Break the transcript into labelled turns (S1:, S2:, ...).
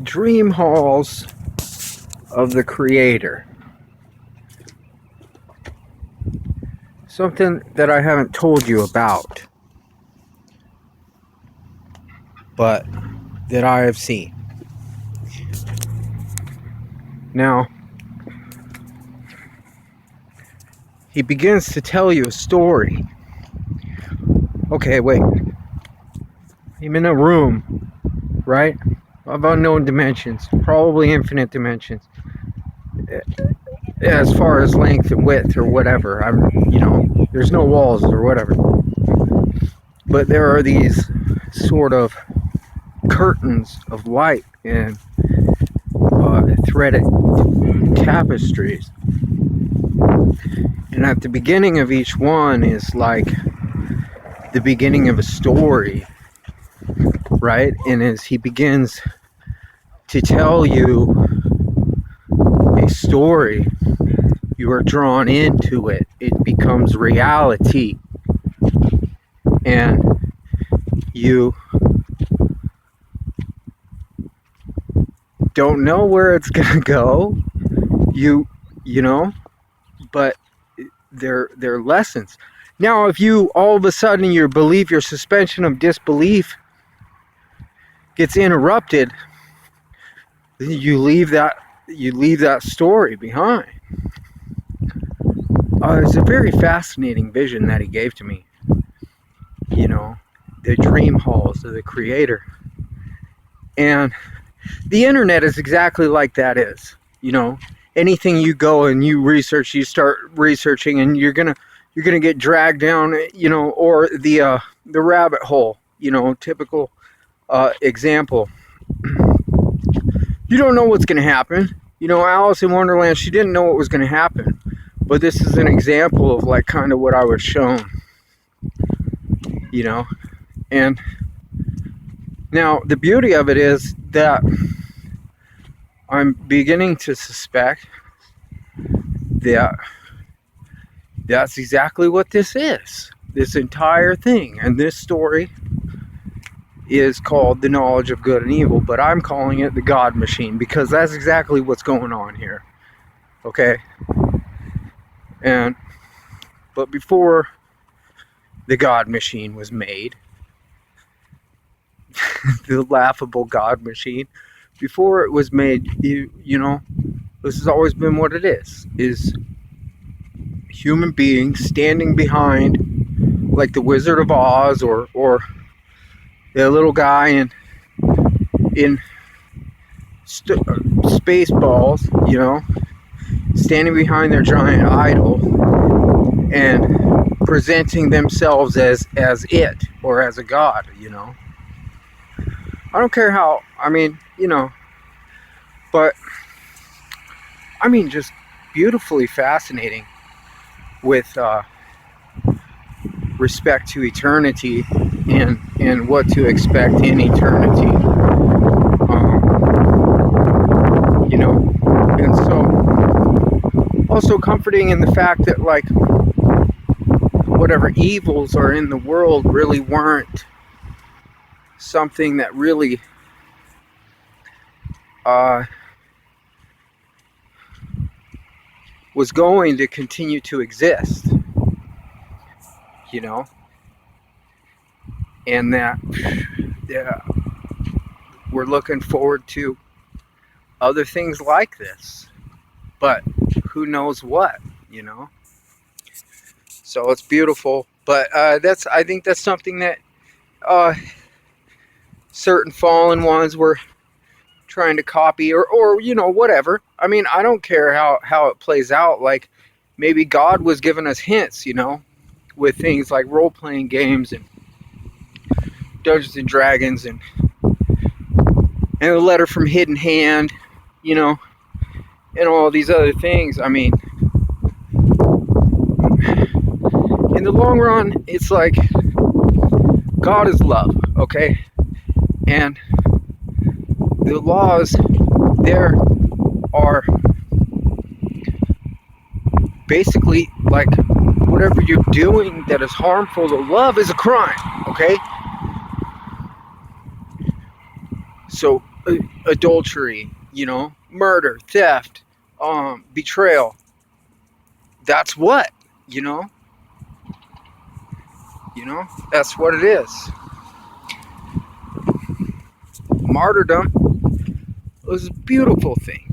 S1: dream halls of the Creator. Something that I haven't told you about, but that I have seen. Now, he begins to tell you a story. Okay, wait. I'm in a room, right? Of unknown dimensions, probably infinite dimensions. As far as length and width or whatever, there's no walls or whatever. But there are these sort of curtains of light and threaded tapestries. And at the beginning of each one is like the beginning of a story, right? And as he begins to tell you a story, you are drawn into it. It becomes reality. And you don't know where it's gonna go. You know, but they're lessons. Now, if you all of a sudden your suspension of disbelief gets interrupted, you leave that story behind. It's a very fascinating vision that he gave to me. The dream halls of the Creator. And the internet is exactly like that is. Anything you go and you research, you start researching, and you're gonna get dragged down, or the rabbit hole, typical example. You don't know what's gonna happen. Alice in Wonderland, she didn't know what was gonna happen. But this is an example of like kind of what I was shown. And now the beauty of it is that I'm beginning to suspect that that's exactly what this is. This entire thing. And this story is called The Knowledge of Good and Evil, but I'm calling it the God Machine because that's exactly what's going on here. Okay? But before the God Machine was made, the laughable God Machine, before it was made, this has always been what it is human beings standing behind, like the Wizard of Oz or the little guy in Spaceballs, standing behind their giant idol and presenting themselves as it or as a god. I don't care how, but just beautifully fascinating with respect to eternity and what to expect in eternity. And so also comforting in the fact that like whatever evils are in the world really weren't something that really was going to continue to exist, and that we're looking forward to other things like this, but who knows what, so it's beautiful. But I think that's something that certain fallen ones were trying to copy or whatever. I don't care how it plays out. Like maybe God was giving us hints, with things like role-playing games and Dungeons and Dragons and a letter from Hidden Hand, and all these other things. In the long run, it's like God is love, okay? And the laws there are basically like whatever you're doing that is harmful to love is a crime, okay? So adultery, murder, theft, betrayal. That's what, you know, that's what it is. Martyrdom was a beautiful thing.